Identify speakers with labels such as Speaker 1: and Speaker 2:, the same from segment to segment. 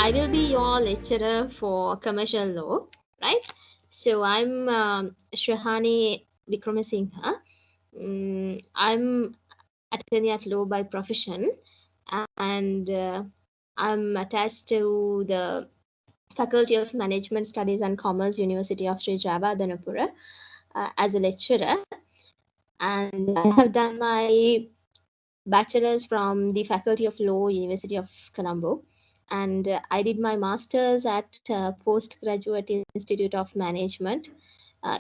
Speaker 1: I will be your lecturer for commercial law, right? So I'm Shrahani Vikramasinghe. I'm attorney at law by profession, and I'm attached to the Faculty of Management Studies and Commerce, University of Sri Java, Dhanapura, as a lecturer. And I have done my bachelor's from the Faculty of Law, University of Colombo. And I did my master's at Postgraduate Institute of Management.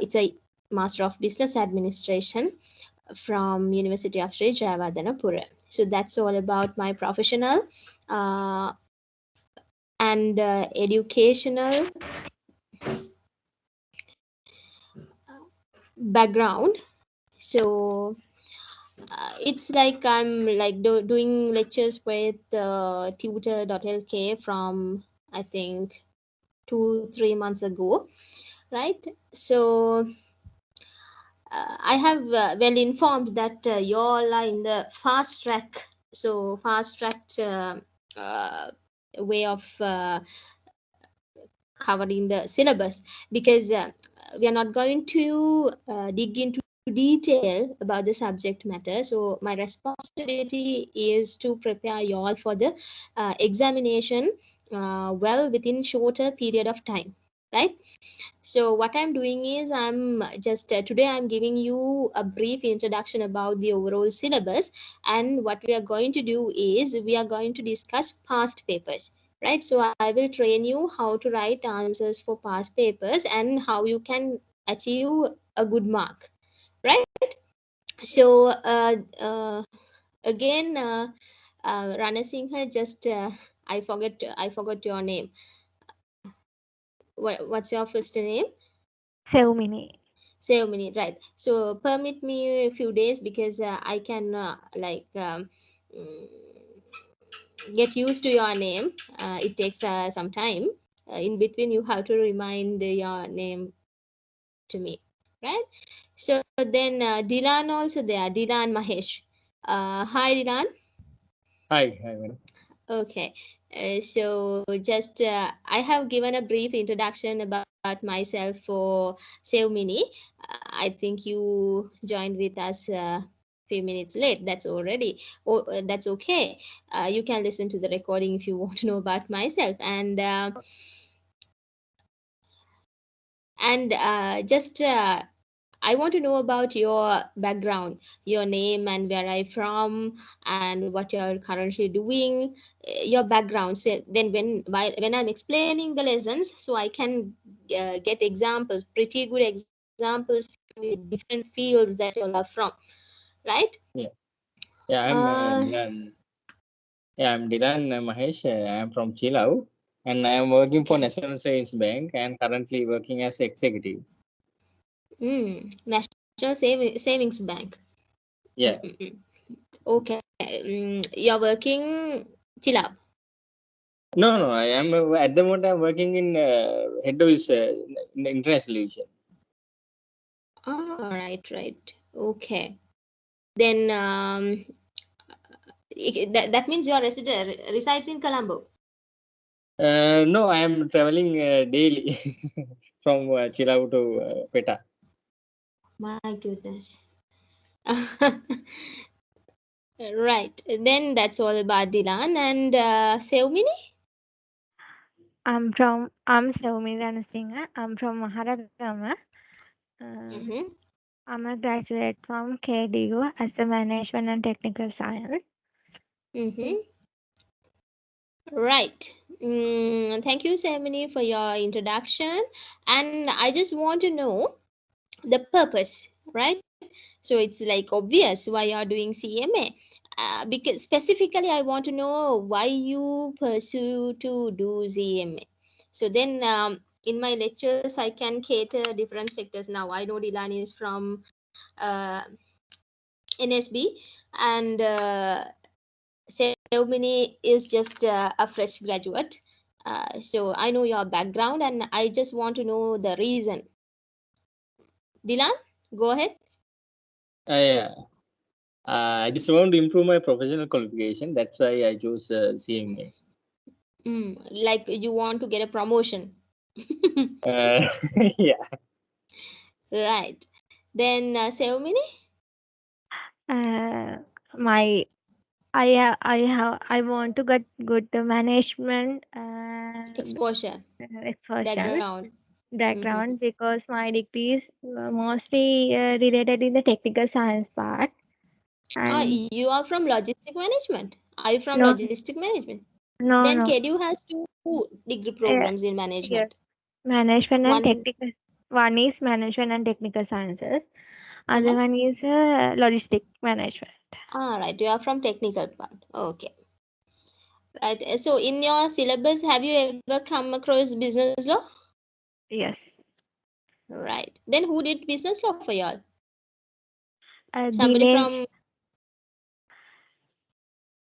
Speaker 1: It's a Master of Business Administration from University of Sri Jayawardhanapura. So that's all about my professional uh, and educational background. So it's like I'm like doing lectures with tutor.lk from I think 2-3 months ago, right? So I have well informed that you all are in the fast track, so fast tracked uh, way of covering the syllabus, because we are not going to dig into detail about the subject matter. So my responsibility is to prepare you all for the examination well within shorter period of time, right? So what I'm doing is I'm just today I'm giving you a brief introduction about the overall syllabus, and what we are going to do is we are going to discuss past papers, right? So I will train you how to write answers for past papers and how you can achieve a good mark, right? So again, Rana Singha, just I forgot your name. What's your first name?
Speaker 2: Sevmini.
Speaker 1: Say a minute, right? So permit me a few days, because I can mm, get used to your name. It takes some time. In between, you have to remind your name to me, right? So then Dilan also there. Dilan Mahesh. Hi, Dilan.
Speaker 3: Hi, madam.
Speaker 1: Okay. So just I have given a brief introduction about myself for Save Mini. I think you joined with us few minutes late. That's already. Oh, that's okay. You can listen to the recording if you want to know about myself. And just I want to know about your background, your name and where are you from, and what you're currently doing, your background. So then when I'm explaining the lessons, so I can get examples, pretty good examples with different fields that you all are from, right?
Speaker 3: Yeah, yeah, I'm
Speaker 1: Uh,
Speaker 3: Dilan. Yeah, I'm Dilan Mahesh. I'm from Chilau, and I am working for
Speaker 1: okay.
Speaker 3: National Savings Bank and currently working as executive.
Speaker 1: National Savings Bank.
Speaker 3: Yeah,
Speaker 1: Mm-mm-mm. Okay. You're working Chilab.
Speaker 3: no, no, I am at the moment I'm working in head office in international division.
Speaker 1: Oh, right. Okay. Then that means your resident resides in Colombo.
Speaker 3: No, I am traveling daily from Chilau to Peta.
Speaker 1: My goodness. Right. Then that's all about Dilan and Seumini.
Speaker 2: I'm Sevmini Ranasinghe. I'm from Maharagama. Uh,
Speaker 1: Mm-hmm.
Speaker 2: I'm a graduate from KDU as a Management and Technical Science.
Speaker 1: Mm-hmm. Right. Thank you, Seumini, for your introduction. And I just want to know the purpose, right? So it's like obvious why you're doing CMA. Because specifically, I want to know why you pursue to do CMA. So then, in my lectures, I can cater different sectors. Now I know Dilani is from NSB, and Seumini is just a fresh graduate. So I know your background, and I just want to know the reason. Dilan, go ahead.
Speaker 3: Yeah. I just want to improve my professional qualification. That's why I chose CMA.
Speaker 1: Like you want to get a promotion.
Speaker 3: Uh, yeah.
Speaker 1: Right. Then Seomini,
Speaker 2: Uh, my I want to get good management
Speaker 1: exposure,
Speaker 2: exposure
Speaker 1: background. Mm-hmm.
Speaker 2: background because my degree is mostly related in the technical science part. And
Speaker 1: You are from logistic management. Are you from
Speaker 2: no,
Speaker 1: logistic management?
Speaker 2: no,
Speaker 1: Then
Speaker 2: no.
Speaker 1: KDU has two degree
Speaker 2: Uh,
Speaker 1: programs in
Speaker 2: yes,
Speaker 1: management.
Speaker 2: management and
Speaker 1: One,
Speaker 2: technical. One is management and technical sciences. Other
Speaker 1: uh-huh.
Speaker 2: one is logistic management.
Speaker 1: Right. You are from technical part. Okay. Right. So in your syllabus, have you ever come across business law?
Speaker 2: Yes.
Speaker 1: Right. Then who did business law for y'all? Somebody
Speaker 2: Dinesh,
Speaker 1: from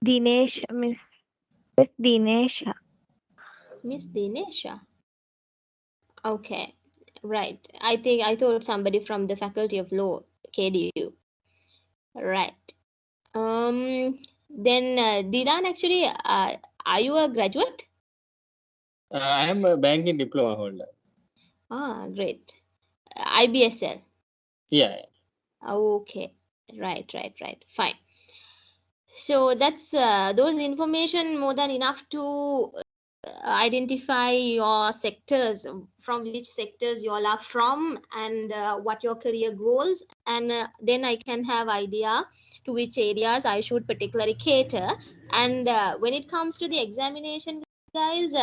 Speaker 2: Dinesh, Miss Dinesh.
Speaker 1: Miss Dinesha. Okay. Right. I thought somebody from the faculty of law, KDU. Right. Then Dilan, actually, are you a graduate?
Speaker 3: I am a banking diploma holder.
Speaker 1: Great. IBSL.
Speaker 3: Yeah.
Speaker 1: Okay. Right. Fine. So that's those information more than enough to identify your sectors, from which sectors you all are from, and what your career goals, and then I can have idea to which areas I should particularly cater. And when it comes to the examination, guys,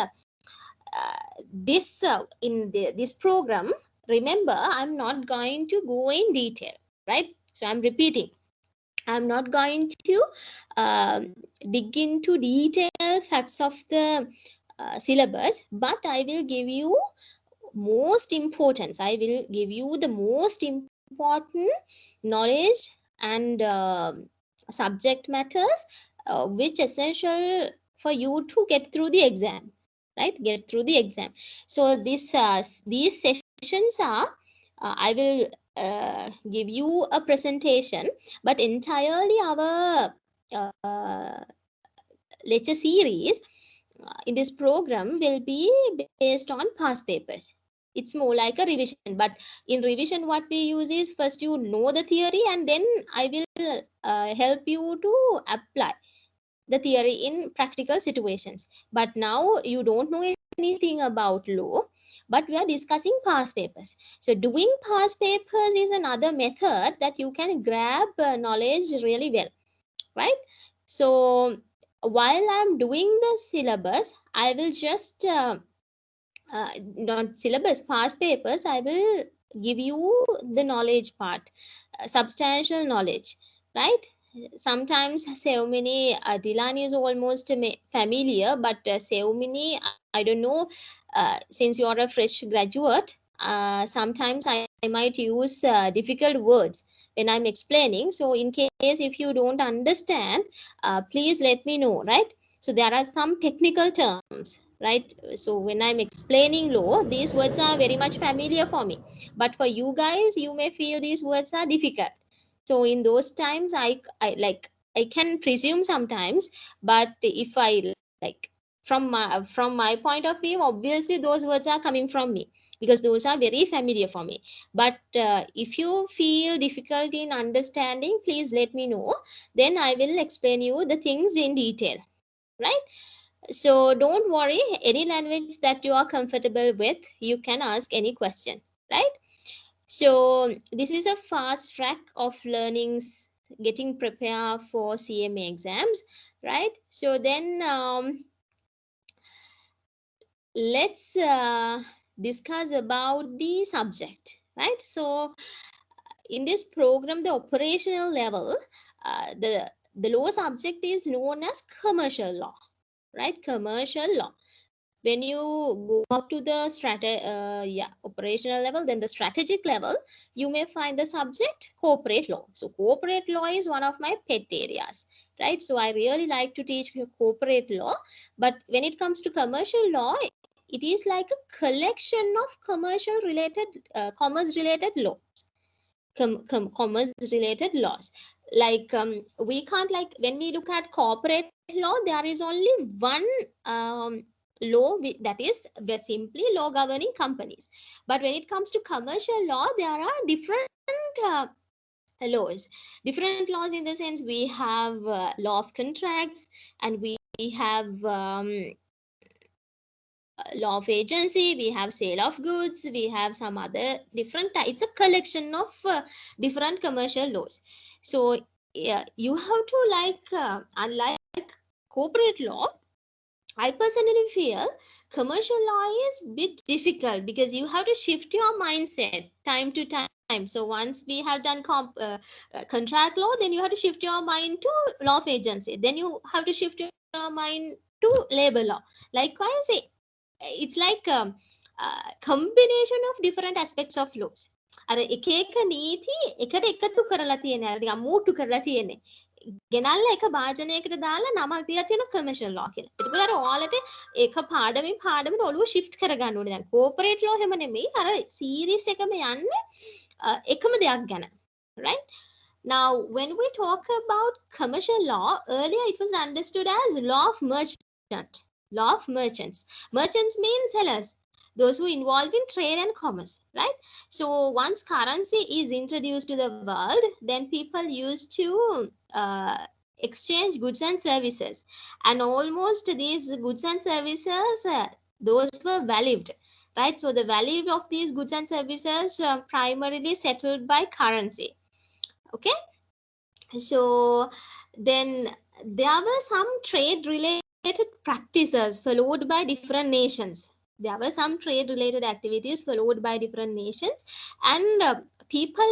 Speaker 1: this program, remember, I'm not going to go in detail, right? So I'm repeating, I'm not going to dig into detail facts of the syllabus, but I will give you most importance. I will give you the most important knowledge and subject matters which essential for you to get through the exam, right? Get through the exam. So these sessions are I will give you a presentation, but entirely our lecture series in this program will be based on past papers. It's more like a revision, but in revision what we use is, first you know the theory, and then I will help you to apply the theory in practical situations. But now you don't know anything about law, but we are discussing past papers. So doing past papers is another method that you can grab knowledge really well, right? So while I'm doing the syllabus, I will just not syllabus, past papers, I will give you the knowledge part, substantial knowledge, right? Sometimes Seomini, Dilan is almost familiar, but Seomini, I don't know, since you are a fresh graduate, sometimes I might use difficult words when I'm explaining. So in case if you don't understand, please let me know, right? So there are some technical terms, right? So when I'm explaining law, these words are very much familiar for me, but for you guys, you may feel these words are difficult. So in those times, I like, I can presume sometimes, but if I like, from my point of view, obviously those words are coming from me, because those are very familiar for me. But if you feel difficulty in understanding, please let me know, then I will explain you the things in detail, right? So don't worry, any language that you are comfortable with, you can ask any question, right? So this is a fast track of learnings, getting prepared for CMA exams, right? So then let's discuss about the subject, right? So in this program, the operational level, the law subject is known as commercial law, right? Commercial law. When you go up to the operational level, then the strategic level, you may find the subject corporate law. So corporate law is one of my pet areas, right? So I really like to teach corporate law. But when it comes to commercial law, it is like a collection of commerce related law, commerce related laws. Like we can't, like when we look at corporate law, there is only one law, that is very simply law governing companies. But when it comes to commercial law, there are different uh, laws. Different laws in the sense we have law of contracts, and we have law of agency, we have sale of goods, we have some other different it's a collection of different commercial laws. So yeah, you have to unlike corporate law, I personally feel commercial law is bit difficult because you have to shift your mindset time to time. So once we have done contract law, then you have to shift your mind to law of agency. Then you have to shift your mind to labor law. Likewise, it's like combination of different aspects of laws. අර එක එක නීති එකට එකතු කරලා තියෙන අර නිකන් මූට්ටු කරලා තියෙන්නේ. ගෙනල්ලා එක භාජනයකට දාලා නමක් දීලා තියෙන කමර්ෂල් law කියලා. එතකොට අර ඔයාලට එක පාඩමින් පාඩමට ඔළුව shift කරගන්න ඕනේ. දැන් corporate law එහෙම නෙමෙයි. අර series එකම යන්නේ එකම දෙයක් ගැන. Right? Now, when we talk about commercial law, earlier it was understood as law of merchant, law of merchants. Merchants mean sellers, those who involved in trade and commerce, right? So once currency is introduced to the world, then people used to exchange goods and services, and almost these goods and services, those were valued, right? So the value of these goods and services primarily settled by currency. Okay, so then there were some trade related practices followed by different nations. There were some trade related activities followed by different nations, and people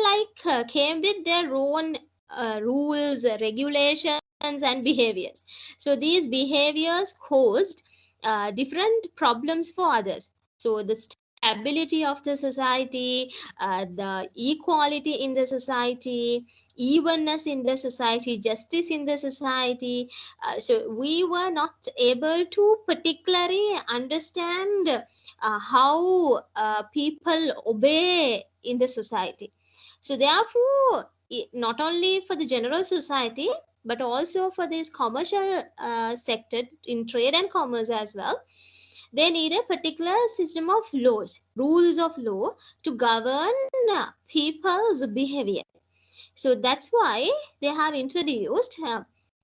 Speaker 1: came with their own rules, regulations, and behaviors. So these behaviors caused different problems for others. So the stability of the society, the equality in the society, evenness in the society, justice in the society. So we were not able to particularly understand how people obey in the society. So therefore, not only for the general society, but also for this commercial sector in trade and commerce as well, they need a particular system of laws, rules of law to govern people's behavior. So that's why they have introduced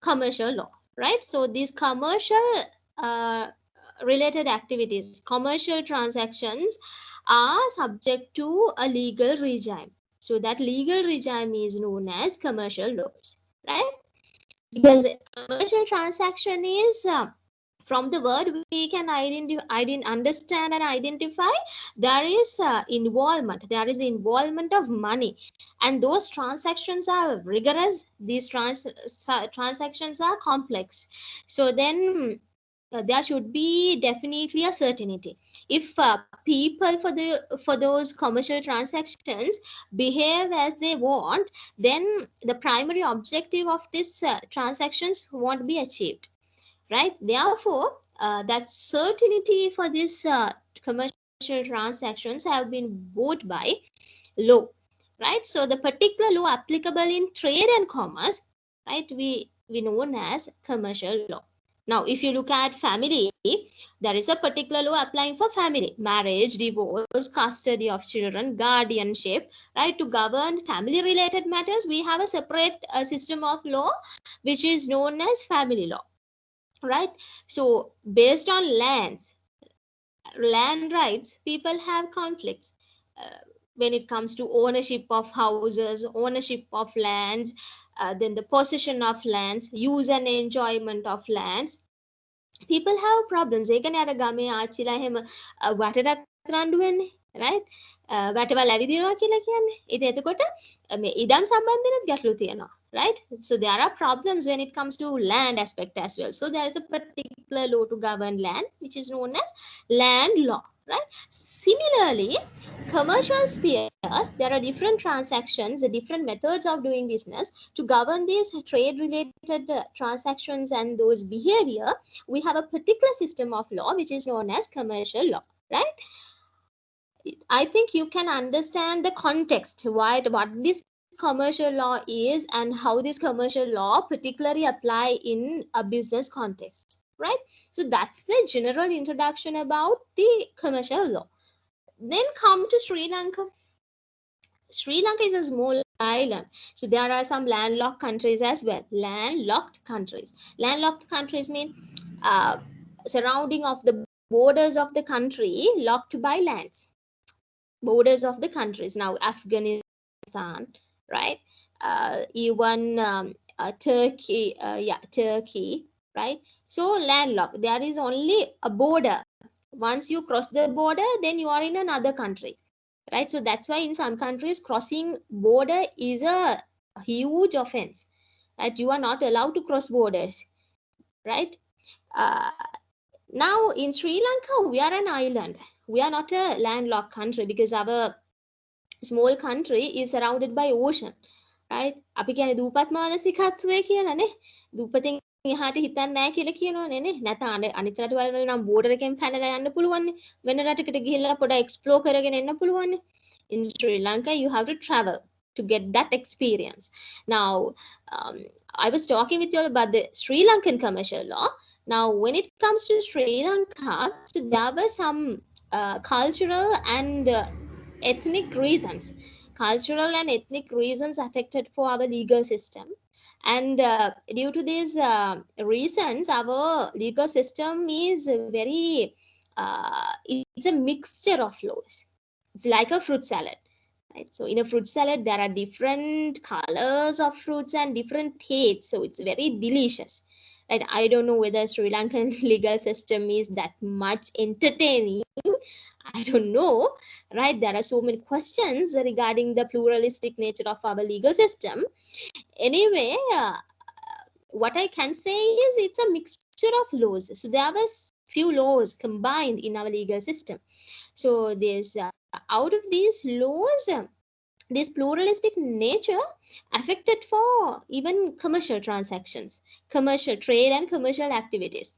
Speaker 1: commercial law, right? So these commercial uh, related activities, commercial transactions are subject to a legal regime. So that legal regime is known as commercial laws, right? Because commercial transaction is from the word we can understand and identify, there is involvement of money, and those transactions are rigorous. These transactions are complex. So then there should be definitely a certainty. If people for those commercial transactions behave as they want, then the primary objective of these transactions won't be achieved, right? Therefore, that certainty for these commercial transactions have been bought by law, right? So the particular law applicable in trade and commerce, right, we known as commercial law. Now if you look at family, there is a particular law applying for family: marriage, divorce, custody of children, guardianship, right? To govern family related matters, we have a separate system of law which is known as family law, right? So based on land rights, people have conflicts uh, when it comes to ownership of houses, ownership of lands, then the possession of lands, use and enjoyment of lands. People have problems. ඒ කියන්නේ අර ගමේ ආච්චිලා එහෙම වටටත් රණ්ඩු වෙන්නේ, right? වැටවල් ඇවිදිනවා කියලා කියන්නේ. ඉතින් එතකොට මේ ඉඩම් සම්බන්ධෙනුත් ගැටලු තියෙනවා, right? So there are problems when it comes to land aspect as well. So there is a particular law to govern land, which is known as land law, right? Similarly, commercial sphere, there are different transactions, different methods of doing business. To govern these trade related transactions and those behavior, we have a particular system of law which is known as commercial law, right? I think you can understand the context, why what this commercial law is and how this commercial law particularly apply in a business context, right? So that's the general introduction about the commercial law. Then come to Sri Lanka. Sri Lanka is a small island, so there are some landlocked countries as well. Landlocked countries. Landlocked countries mean uh, surrounding of the borders of the country locked by lands. Borders of the countries. Now Afghanistan, right? Even Turkey, yeah, Turkey, right? So landlocked. There is only a border. Once you cross the border, then you are in another country, right? So that's why in some countries crossing border is a huge offense, right? You are not allowed to cross borders, right? uh, Now in Sri Lanka we are an island. We are not a landlocked country because our small country is surrounded by ocean, right? අපි කියන්නේ දූපත් මානසිකත්වය කියලානේ. දූපතෙන් එහාට හිතන්නේ නැහැ කියලා කියනෝනේ නේ. නැත්නම් අනිත් රටවල නම් බෝඩර් එකෙන් පැනලා යන්න පුළුවන් නේ. වෙන රටකට ගිහිල්ලා පොඩ එක්ස්ප්ලෝර් කරගෙන එන්න පුළුවන් නේ. In Sri Lanka you have to travel to get that experience. Now I was talking with you about the Sri Lankan commercial law. Now when it comes to Sri Lanka, so there were some cultural and ethnic reasons. Cultural and ethnic reasons affected for our legal system, and due to these reasons our legal system is very it's a mixture of laws. It's like a fruit salad, right? So in a fruit salad there are different colors of fruits and different tastes, so it's very delicious, right? I don't know whether Sri Lankan legal system is that much entertaining. I don't know, right? There are so many questions regarding the pluralistic nature of our legal system. Anyway, what I can say is it's a mixture of laws. So there was few laws combined in our legal system. So there's out of these laws, this pluralistic nature affected for even commercial transactions, commercial trade and commercial activities.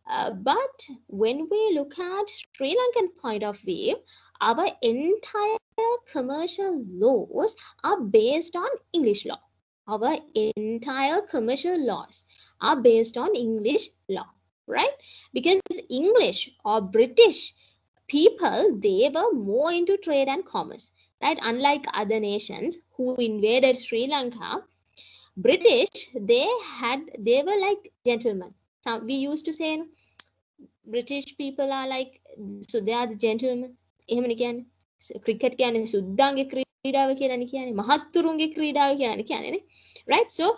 Speaker 1: But when we look at Sri Lankan point of view, our entire commercial laws are based on English law. Our entire commercial laws are based on English law, right? Because English or British people, they were more into trade and commerce, right? Unlike other nations who invaded Sri Lanka, British, they were like gentlemen. Some we used to say British people are like, so they are the gentlemen. එහෙමනේ කියන්නේ. Cricket කියන්නේ සුද්දාන්ගේ ක්‍රීඩාව කියලානේ කියන්නේ. මහත්තුරුන්ගේ ක්‍රීඩාව කියලානේ කියන්නේ නේ. Right? So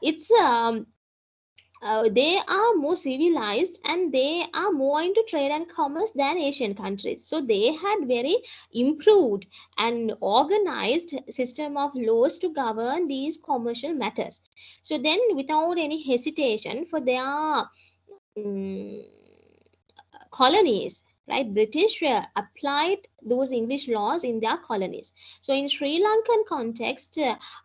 Speaker 1: it's they are more civilized and they are more into trade and commerce than Asian countries. So they had very improved and organized system of laws to govern these commercial matters. So then, without any hesitation, for their mm, colonies, right, British applied those English laws in their colonies. So in Sri Lankan context,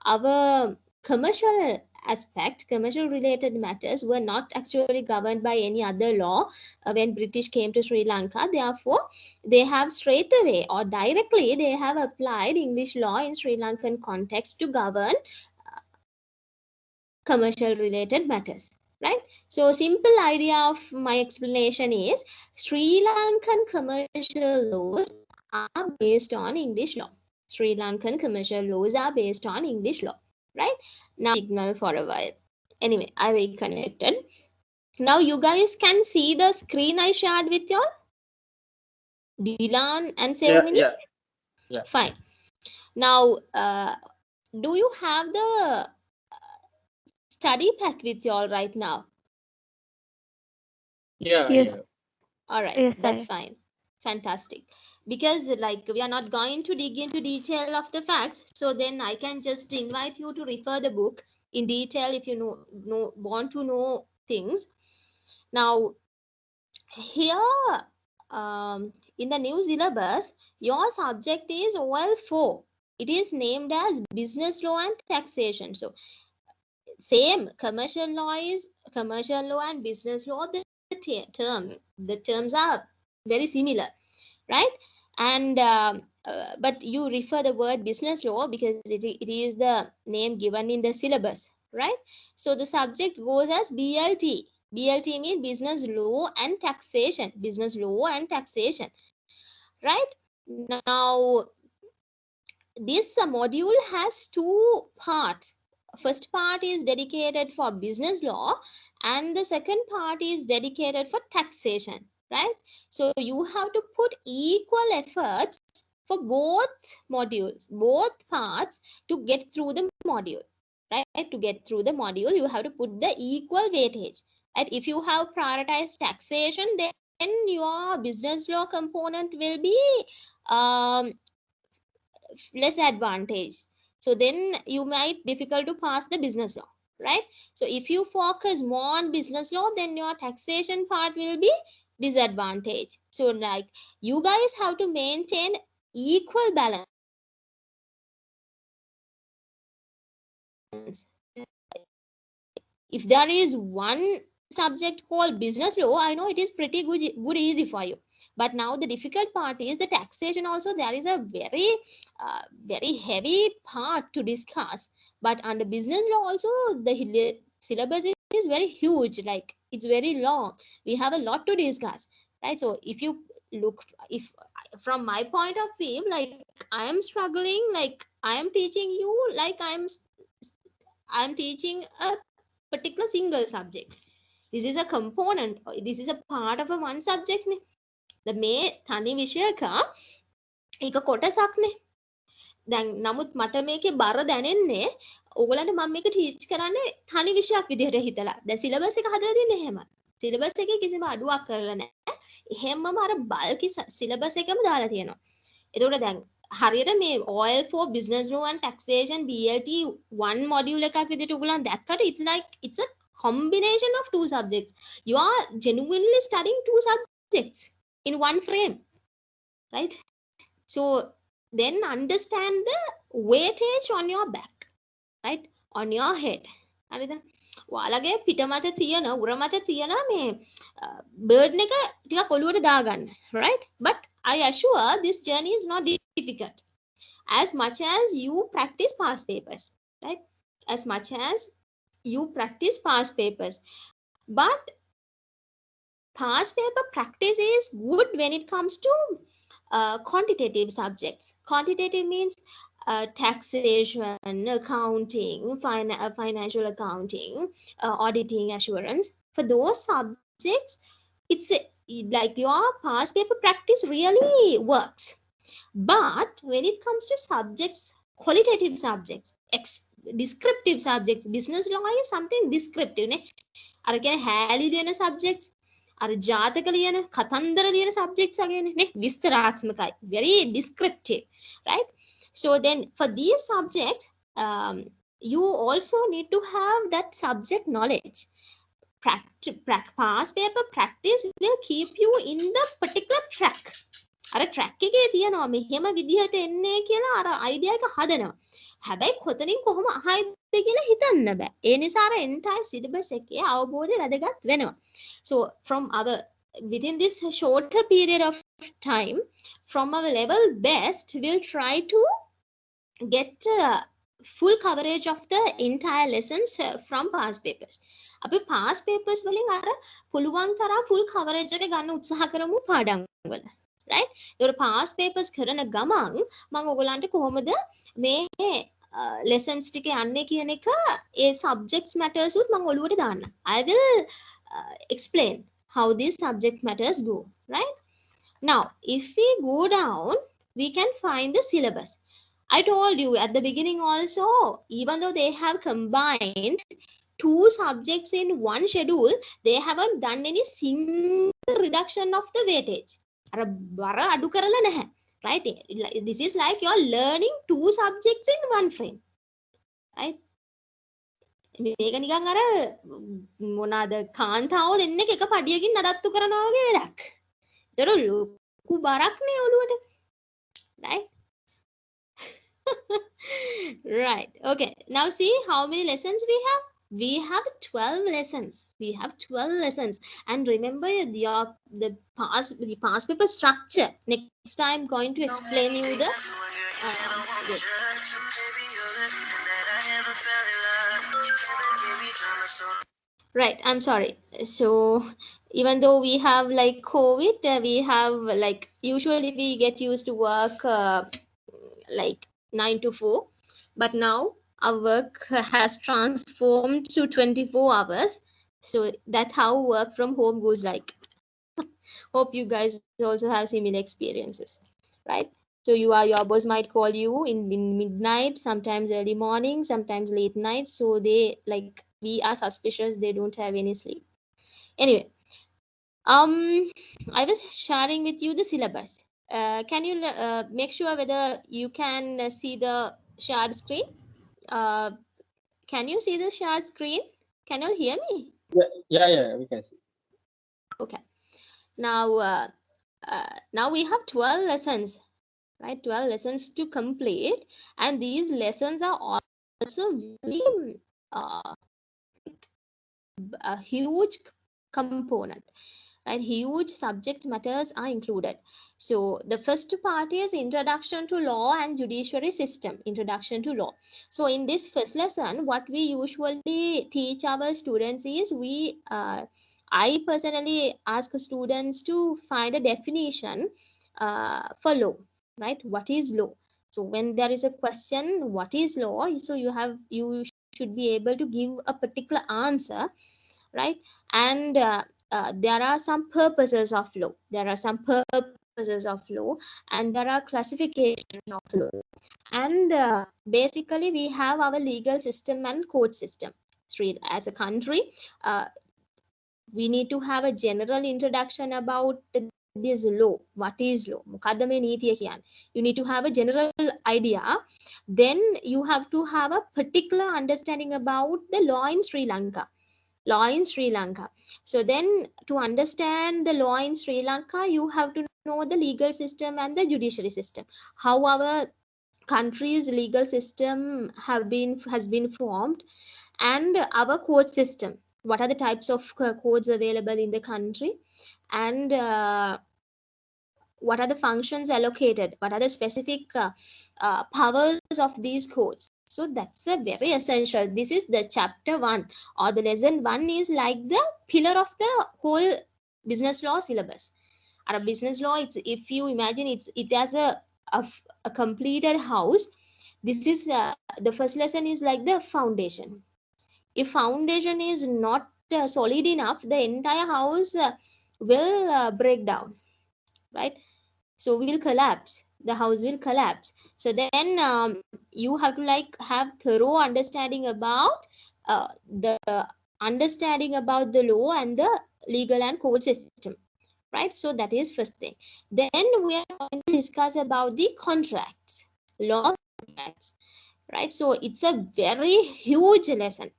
Speaker 1: our commercial aspect, commercial related matters were not actually governed by any other law when British came to Sri Lanka. Therefore, they have straight away or directly they have applied English law in Sri Lankan context to govern commercial related matters, right? So simple idea of my explanation is Sri Lankan commercial laws are based on English law. Sri Lankan commercial laws are based on English law, right? Now signal for a while. Anyway, I reconnected. Now you guys can see the screen I shared with you all, Dylan and Sevmini.
Speaker 3: Yeah.
Speaker 1: Fine. Now do you have the study pack with you all right now?
Speaker 3: Yeah.
Speaker 2: Yes.
Speaker 1: All right,
Speaker 2: Yes,
Speaker 1: that's
Speaker 2: I.
Speaker 1: fine. Fantastic. Because like we are not going to dig into detail of the facts, so then I can just invite you to refer the book in detail if you want to know things. Now here in the new syllabus, your subject is OL4. It is named as business law and taxation. So same commercial law is commercial law and business law, the terms are very similar, right? And but you refer the word business law because it is the name given in the syllabus, right? So the subject goes as BLT, BLT means business law and taxation. Business law and taxation, right? Now, this module has two parts. First part is dedicated for business law, and the second part is dedicated for taxation, right? So you have to put equal efforts for both modules, both parts, to get through the module, right? To get through the module, you have to put the equal weightage, right? If you have prioritized taxation, then your business law component will be um, less advantage. So then you might difficult to pass the business law, right? So if you focus more on business law, then your taxation part will be disadvantage. So like, you guys have to maintain equal balance. If there is one subject called business law, I know it is pretty good easy for you. But now the difficult part is the taxation. Also, there is a very heavy part to discuss. But under business law also, the syllabus is very huge, like it's very long. We have a lot to discuss, right? So if you look, if from my point of view, like I am struggling, like I am teaching you, like I'm teaching a particular single subject. This is a component, this is a part of a one subject නේ. ද මේ තනි විෂයක එක කොටසක් නේ. දැන් නමුත් මට මේකේ බර දැනෙන්නේ ඕගලන්ට මම මේක ටීච් කරන්නේ තනි විෂයක් විදිහට හිතලා. දැන් සිලබස් එක හදලා තියෙන්නේ එහෙම. සිලබස් එකේ කිසිම අඩුවක් කරලා නැහැ. එහෙමම අර බල්කි සිලබස් එකම දාලා තියෙනවා. එතකොට දැන් හරියට මේ oil for business law and taxation BLT one module එකක් විදිහට උගලන් දැක්කට it's like it's a combination of two subjects. You are genuinely studying two subjects in one frame, right? So then understand the weightage on your back, right? On your head. හරිද? ඔයාලගේ පිට මත තියෙන උර මත තියෙන මේ බර්ඩන් එක ටිකක් ඔලුවට දාගන්න, right? But I assure this journey is not difficult as much as you practice past papers, right? As much as you practice past papers. But past paper practice is good when it comes to quantitative subjects. Quantitative means taxation, accounting, financial accounting, auditing, assurance. For those subjects, it's like your past paper practice really works. But when it comes to subjects, qualitative subjects, descriptive subjects, business law is something descriptive නේ. අර කියන්නේ හැලී ලියන subjects, අර ජාතක ලියන කතන්දර ලියන subjects වගේනේ නේ, විස්තරාත්මකයි, very descriptive, right? So then for these subjects, you also need to have that subject knowledge. Past paper practice will keep you in the particular track. අර ට්‍රැක් එකේ තියනවා මෙහෙම විදිහට එන්නේ කියලා අර අයිඩියා එක හදනවා. හැබැයි කොතනින් කොහොම අහයිද කියලා හිතන්න බෑ. ඒ නිසා අර entire syllabus එකේ අවබෝධය වැදගත් වෙනවා. So from our within this shorter period of time, from our level best, we'll try to get full coverage of the entire lessons from past papers. අපි past papers වලින් අර පුළුවන් තරම් full coverage එක ගන්න උත්සාහ කරමු පාඩම් වල. right? ඒකට past papers කරන ගමන් මම ඔයගලන්ට කොහොමද මේ lessons ටික යන්නේ කියන එක ඒ subjects matters උත් මම ඔළුවට දාන්න. I will explain how these subject matters go, right? Now if we go down, we can find the syllabus. I told you at the beginning also, even though they have combined two subjects in one schedule, they haven't done any single reduction of the weightage. අර බර අඩු කරලා නැහැ, right? This is like you're learning two subjects in one frame, right? මේක නිකන් අර මොනවාද කාන්තාව දෙන්නෙක් එක පඩියකින් නඩත්තු කරනවා වගේ වැඩක්. ඒතර ලොකු බරක් නේ ඔළුවට, right? Right. Okay. Now see how many lessons we have. We have 12 lessons. We have 12 lessons. And remember the past paper structure. Next time I'm going to explain you the yes. Right, I'm sorry. So even though we have like COVID, we have like usually we get used to work like 9 to 4, but now our work has transformed to 24 hours. So that's how work from home goes like. Hope you guys also have similar experiences, right? So your boss might call you in midnight, sometimes early morning, sometimes late night. So they like we are suspicious they don't have any sleep. Anyway, I was sharing with you the syllabus. Can you make sure whether you can see the shared screen? Uh, can you see the shared screen? Can you hear me?
Speaker 3: Yeah, we can see.
Speaker 1: Okay. Now, now we have 12 lessons, right? 12 lessons to complete, and these lessons are also very a huge component, right? Huge subject matters are included. So the first part is introduction to law and judiciary system. Introduction to law. So in this first lesson, what we usually teach our students is I personally ask students to find a definition for law, right? What is law? So when there is a question what is law, so you should be able to give a particular answer, right? And there are some purposes of law. There are some purposes of law, and there are classifications of law. And basically, we have our legal system and court system. Sri, as a country, uh, we need to have a general introduction about this law. What is law? මොකද්ද මේ නීතිය කියන්නේ? You need to have a general idea. Then you have to have a particular understanding about the law in Sri Lanka. Law in Sri Lanka. So then to understand the law in Sri Lanka, you have to know the legal system and the judiciary system. How our country's legal system has been formed, and our court system. What are the types of codes available in the country, and what are the functions allocated? What are the specific powers of these codes? So that's a very essential. This is the chapter one, or the lesson one is like the pillar of the whole business law syllabus. Or a business law, it's, if you imagine, it as a completed house. This is the first lesson is like the foundation. If foundation is not solid enough, the entire house will break down, right? So will collapse, the house will collapse. So then you have to like have thorough understanding about the understanding about the law and the legal and court system, right? So that is first thing. Then we are going to discuss about the contracts, law contracts, right? So it's a very huge lesson,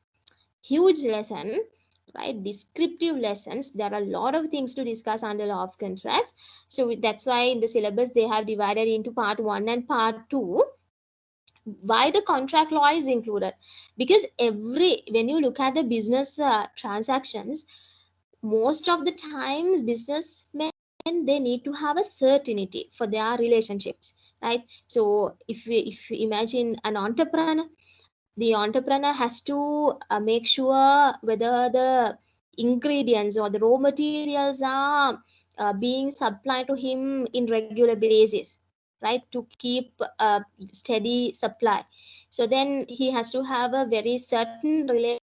Speaker 1: right? Descriptive lessons. There are a lot of things to discuss under law of contracts. So that's why in the syllabus they have divided into part 1 and part 2. Why the contract law is included? Because every when you look at the business transactions, most of the times businessmen, they need to have a certainty for their relationships, right? So if you imagine an entrepreneur, the entrepreneur has to make sure whether the ingredients or the raw materials are being supplied to him in regular basis, right, to keep a steady supply. So then he has to have a very certain relationship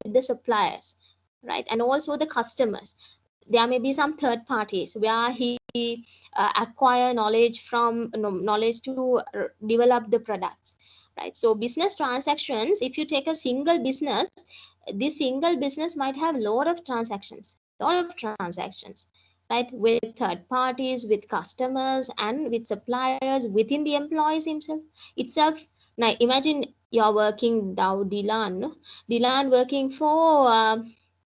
Speaker 1: with the suppliers, right, and also the customers. There may be some third parties where he acquire knowledge from knowledge to develop the products, right? So business transactions, if you take a single business, this single business might have lot of transactions, right, with third parties, with customers, and with suppliers, within the employees itself. Now imagine you're working now, Dylan, no? Dylan working for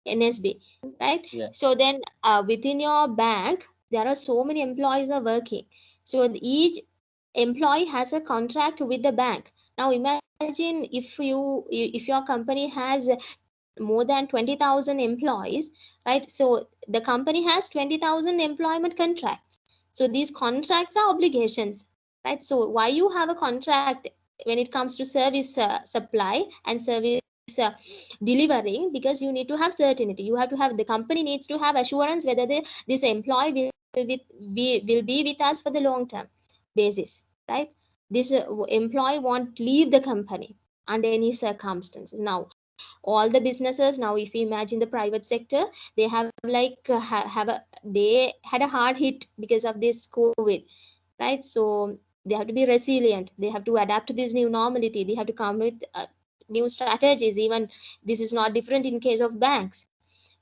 Speaker 1: NSB, right?
Speaker 3: Yeah.
Speaker 1: So then within your bank there are so many employees are working. So each employee has a contract with the bank. Now imagine if your company has more than 20,000 employees, right? So the company has 20,000 employment contracts. So these contracts are obligations, right? So why you have a contract when it comes to service supply and service uh, delivering, because you need to have certainty. You have to have, the company needs to have assurance whether this employee will be with us for the long term basis, right? This employee won't leave the company under any circumstances. Now all the businesses now, if you imagine the private sector, they have like they had a hard hit because of this COVID, right? So they have to be resilient, they have to adapt to this new normality, they have to come with new strategies. Even this is not different in case of banks,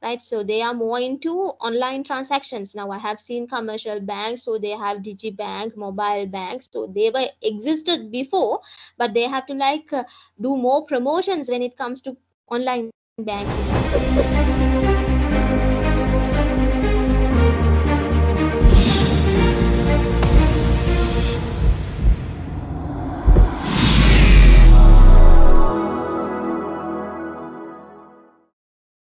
Speaker 1: right? So they are more into online transactions. Now I have seen commercial banks, so they have digibank, mobile banks, so they were existed before, but they have to like do more promotions when it comes to online banking.